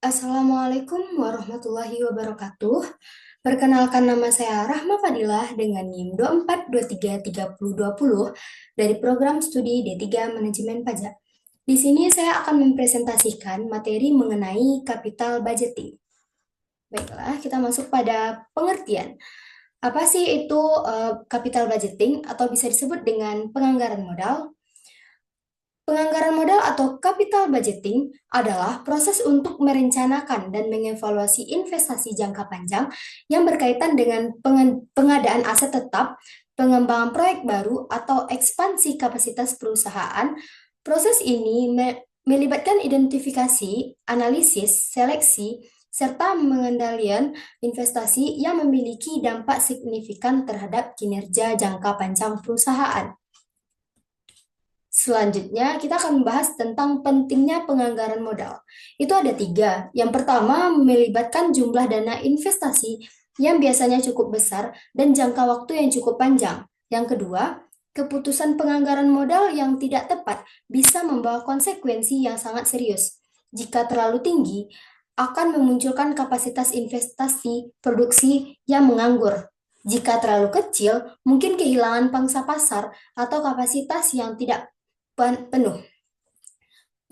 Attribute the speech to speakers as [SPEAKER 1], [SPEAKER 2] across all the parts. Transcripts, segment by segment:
[SPEAKER 1] Assalamualaikum warahmatullahi wabarakatuh. Perkenalkan, nama saya Rahma Fadilah dengan NIM 24233020 dari program studi D3 Manajemen Pajak. Di sini saya akan mempresentasikan materi mengenai capital budgeting. Baiklah, kita masuk pada pengertian. Apa sih itu capital budgeting atau bisa disebut dengan penganggaran modal? Penganggaran modal atau capital budgeting adalah proses untuk merencanakan dan mengevaluasi investasi jangka panjang yang berkaitan dengan pengadaan aset tetap, pengembangan proyek baru, atau ekspansi kapasitas perusahaan. Proses ini melibatkan identifikasi, analisis, seleksi, serta pengendalian investasi yang memiliki dampak signifikan terhadap kinerja jangka panjang perusahaan. Selanjutnya, kita akan membahas tentang pentingnya penganggaran modal. Itu ada tiga. Yang pertama, melibatkan jumlah dana investasi yang biasanya cukup besar dan jangka waktu yang cukup panjang. Yang kedua, keputusan penganggaran modal yang tidak tepat bisa membawa konsekuensi yang sangat serius. Jika terlalu tinggi, akan memunculkan kapasitas investasi produksi yang menganggur. Jika terlalu kecil, mungkin kehilangan pangsa pasar atau kapasitas yang tidak penuh.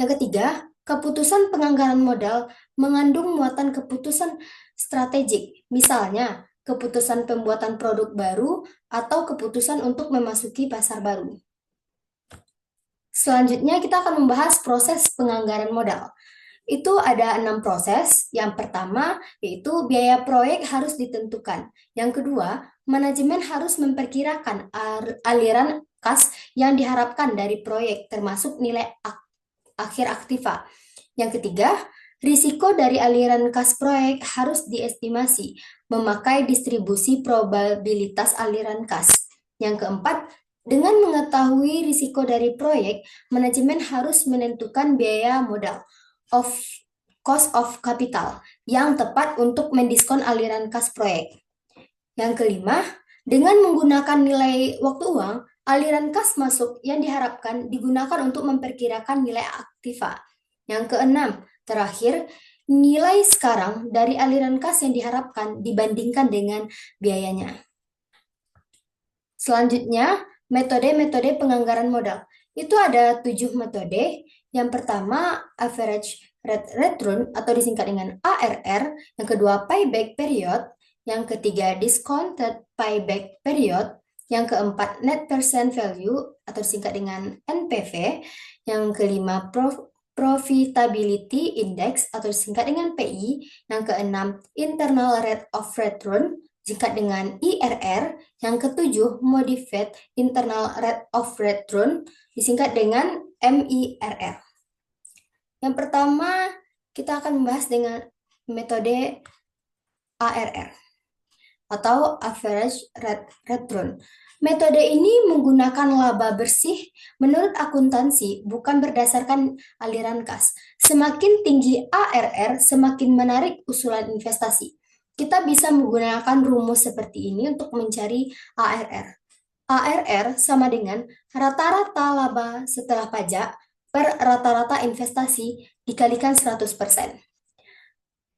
[SPEAKER 1] Yang ketiga, keputusan penganggaran modal mengandung muatan keputusan strategik, misalnya keputusan pembuatan produk baru atau keputusan untuk memasuki pasar baru. Selanjutnya, kita akan membahas proses penganggaran modal. Itu ada 6 proses. Yang pertama, yaitu biaya proyek harus ditentukan. Yang kedua, manajemen harus memperkirakan aliran kas yang diharapkan dari proyek, termasuk nilai akhir aktiva. Yang ketiga, risiko dari aliran kas proyek harus diestimasi, memakai distribusi probabilitas aliran kas. Yang keempat, dengan mengetahui risiko dari proyek, manajemen harus menentukan biaya modal, cost of capital, yang tepat untuk mendiskon aliran kas proyek. Yang kelima, dengan menggunakan nilai waktu uang, aliran kas masuk yang diharapkan digunakan untuk memperkirakan nilai aktiva. Yang keenam, terakhir, nilai sekarang dari aliran kas yang diharapkan dibandingkan dengan biayanya. Selanjutnya, metode-metode penganggaran modal. Itu ada 7 metode. Yang pertama, average rate return atau disingkat dengan ARR. Yang kedua, payback period. Yang ketiga, discounted payback period. Yang keempat, net present value atau disingkat dengan NPV. Yang kelima, profitability index atau disingkat dengan PI. Yang keenam, internal rate of return disingkat dengan IRR. Yang ketujuh, modified internal rate of return disingkat dengan MIRR. Yang pertama, kita akan membahas dengan metode ARR atau average rate return. Metode ini menggunakan laba bersih menurut akuntansi, bukan berdasarkan aliran kas. Semakin tinggi ARR, semakin menarik usulan investasi. Kita bisa menggunakan rumus seperti ini untuk mencari ARR. ARR sama dengan rata-rata laba setelah pajak per rata-rata investasi dikalikan 100%.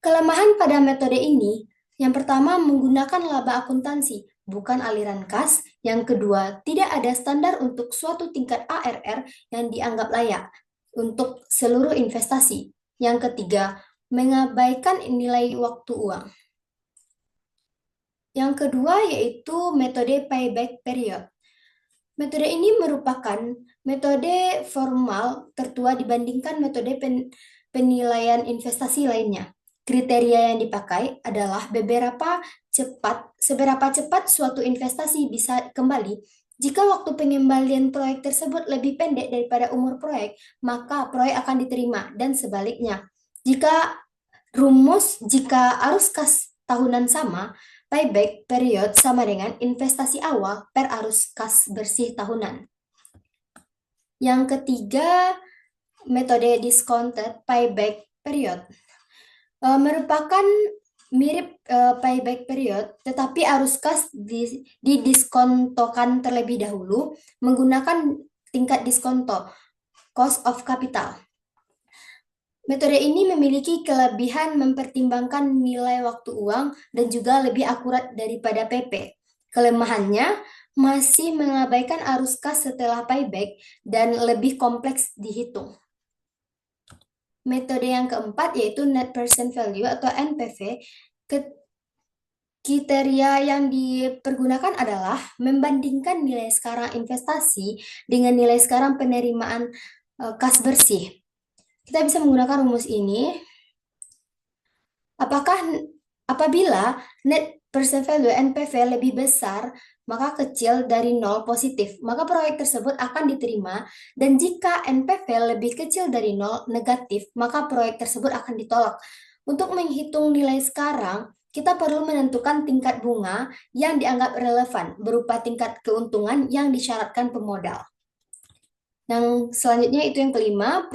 [SPEAKER 1] Kelemahan pada metode ini, yang pertama menggunakan laba akuntansi, bukan aliran kas. Yang kedua, tidak ada standar untuk suatu tingkat ARR yang dianggap layak untuk seluruh investasi. Yang ketiga, mengabaikan nilai waktu uang. Yang kedua yaitu metode payback period. Metode ini merupakan metode formal tertua dibandingkan metode penilaian investasi lainnya. Kriteria yang dipakai adalah seberapa cepat suatu investasi bisa kembali. Jika waktu pengembalian proyek tersebut lebih pendek daripada umur proyek, maka proyek akan diterima, dan sebaliknya. Jika arus kas tahunan sama, payback period sama dengan investasi awal per arus kas bersih tahunan. Yang ketiga, metode discounted payback period. Merupakan mirip payback period, tetapi arus kas didiskontokan terlebih dahulu menggunakan tingkat diskonto, cost of capital. Metode ini memiliki kelebihan mempertimbangkan nilai waktu uang dan juga lebih akurat daripada PP. Kelemahannya masih mengabaikan arus kas setelah payback dan lebih kompleks dihitung. Metode yang keempat yaitu Net Present Value atau NPV. Kriteria yang dipergunakan adalah membandingkan nilai sekarang investasi dengan nilai sekarang penerimaan kas bersih. Kita bisa menggunakan rumus ini. Apabila net present value NPV lebih besar, maka kecil dari 0 positif, maka proyek tersebut akan diterima, dan jika NPV lebih kecil dari 0 negatif, maka proyek tersebut akan ditolak. Untuk menghitung nilai sekarang, kita perlu menentukan tingkat bunga yang dianggap relevan berupa tingkat keuntungan yang disyaratkan pemodal. Yang selanjutnya itu yang kelima,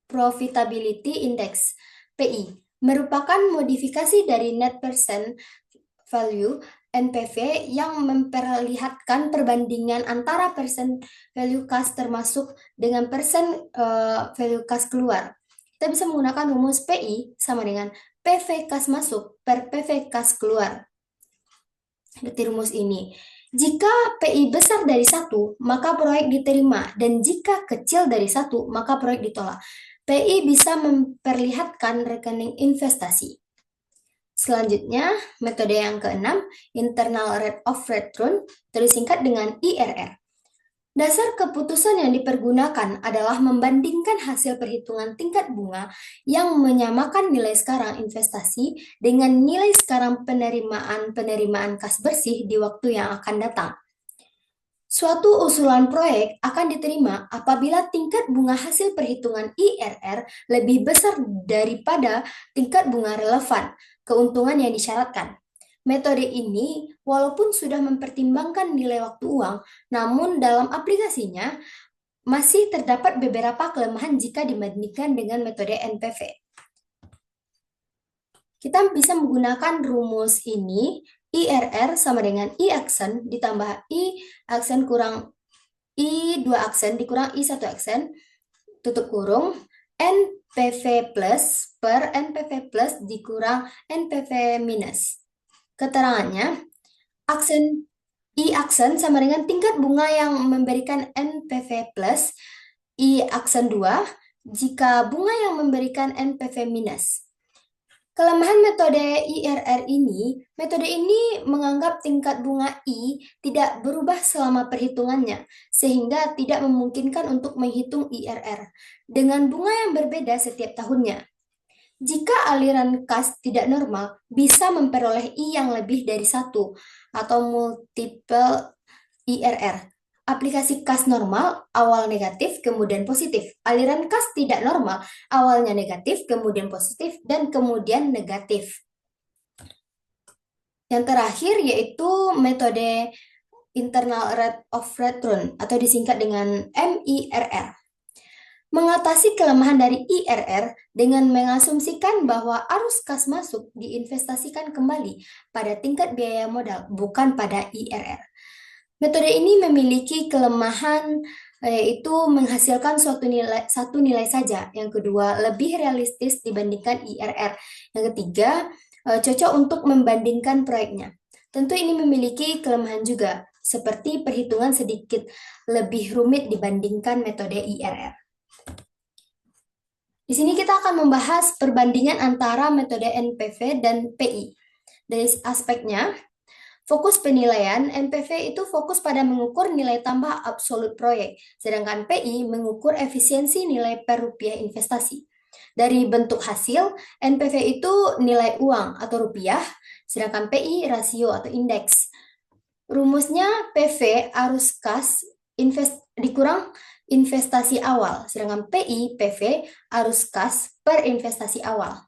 [SPEAKER 1] Profitability Index, PI, merupakan modifikasi dari Net Present Value NPV yang memperlihatkan perbandingan antara persen value kas termasuk dengan persen value kas keluar. Kita bisa menggunakan rumus PI sama dengan PV kas masuk per PV kas keluar. Seperti rumus ini. Jika PI besar dari 1, maka proyek diterima. Dan jika kecil dari 1, maka proyek ditolak. PI bisa memperlihatkan rekening investasi. Selanjutnya, metode yang keenam, Internal Rate of Return, disingkat dengan IRR. Dasar keputusan yang dipergunakan adalah membandingkan hasil perhitungan tingkat bunga yang menyamakan nilai sekarang investasi dengan nilai sekarang penerimaan kas bersih di waktu yang akan datang. Suatu usulan proyek akan diterima apabila tingkat bunga hasil perhitungan IRR lebih besar daripada tingkat bunga relevan keuntungan yang disyaratkan. Metode ini, walaupun sudah mempertimbangkan nilai waktu uang, namun dalam aplikasinya masih terdapat beberapa kelemahan jika dibandingkan dengan metode NPV. Kita bisa menggunakan rumus ini, IRR sama dengan I aksen ditambah I aksen kurang I 2 aksen dikurang I 1 aksen, tutup kurung, NPV plus per NPV plus dikurang NPV minus. Keterangannya, I aksen sama dengan tingkat bunga yang memberikan NPV plus I aksen 2 jika bunga yang memberikan NPV minus. Kelemahan metode IRR ini, metode ini menganggap tingkat bunga I tidak berubah selama perhitungannya, sehingga tidak memungkinkan untuk menghitung IRR dengan bunga yang berbeda setiap tahunnya. Jika aliran kas tidak normal, bisa memperoleh I yang lebih dari 1 atau multiple IRR. Aplikasi kas normal, awal negatif, kemudian positif. Aliran kas tidak normal, awalnya negatif, kemudian positif, dan kemudian negatif. Yang terakhir yaitu metode Internal Rate of Return atau disingkat dengan MIRR. Mengatasi kelemahan dari IRR dengan mengasumsikan bahwa arus kas masuk diinvestasikan kembali pada tingkat biaya modal, bukan pada IRR. Metode ini memiliki kelemahan yaitu menghasilkan satu nilai saja. Yang kedua, lebih realistis dibandingkan IRR. Yang ketiga, cocok untuk membandingkan proyeknya. Tentu ini memiliki kelemahan juga, seperti perhitungan sedikit lebih rumit dibandingkan metode IRR. Di sini kita akan membahas perbandingan antara metode NPV dan PI. Dari aspeknya, fokus penilaian, NPV itu fokus pada mengukur nilai tambah absolut proyek, sedangkan PI mengukur efisiensi nilai per rupiah investasi. Dari bentuk hasil, NPV itu nilai uang atau rupiah, sedangkan PI rasio atau indeks. Rumusnya PV arus kas dikurang investasi awal, sedangkan PI PV arus kas per investasi awal.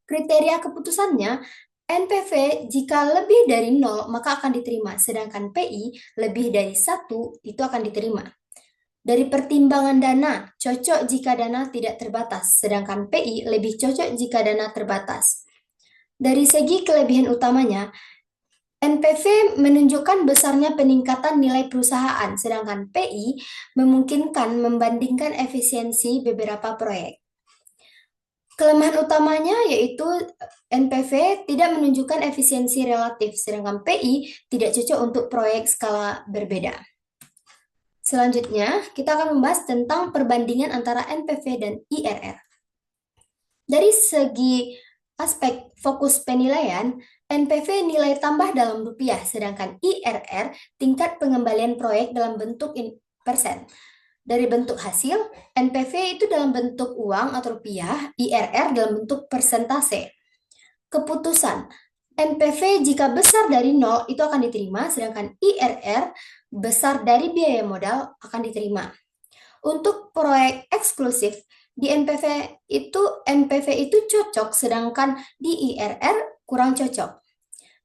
[SPEAKER 1] Kriteria keputusannya, NPV jika lebih dari 0 maka akan diterima, sedangkan PI lebih dari 1 itu akan diterima. Dari pertimbangan dana, cocok jika dana tidak terbatas, sedangkan PI lebih cocok jika dana terbatas. Dari segi kelebihan utamanya, NPV menunjukkan besarnya peningkatan nilai perusahaan, sedangkan PI memungkinkan membandingkan efisiensi beberapa proyek. Kelemahan utamanya yaitu NPV tidak menunjukkan efisiensi relatif, sedangkan PI tidak cocok untuk proyek skala berbeda. Selanjutnya, kita akan membahas tentang perbandingan antara NPV dan IRR. Dari segi aspek fokus penilaian, NPV nilai tambah dalam rupiah, sedangkan IRR tingkat pengembalian proyek dalam bentuk persen. Dari bentuk hasil, NPV itu dalam bentuk uang atau rupiah, IRR dalam bentuk persentase. Keputusan, NPV jika besar dari 0 itu akan diterima, sedangkan IRR besar dari biaya modal akan diterima. Untuk proyek eksklusif, di NPV itu cocok, sedangkan di IRR kurang cocok.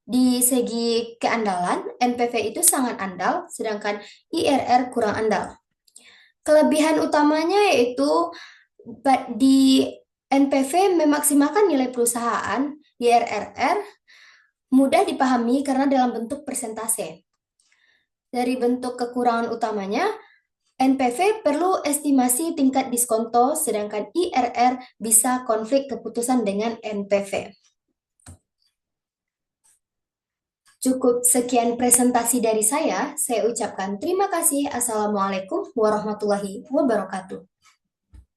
[SPEAKER 1] Di segi keandalan, NPV itu sangat andal, sedangkan IRR kurang andal. Kelebihan utamanya yaitu di NPV memaksimalkan nilai perusahaan, di IRR mudah dipahami karena dalam bentuk persentase. Dari bentuk kekurangan utamanya, NPV perlu estimasi tingkat diskonto, sedangkan IRR bisa konflik keputusan dengan NPV. Cukup sekian presentasi dari saya ucapkan terima kasih. Assalamualaikum warahmatullahi wabarakatuh.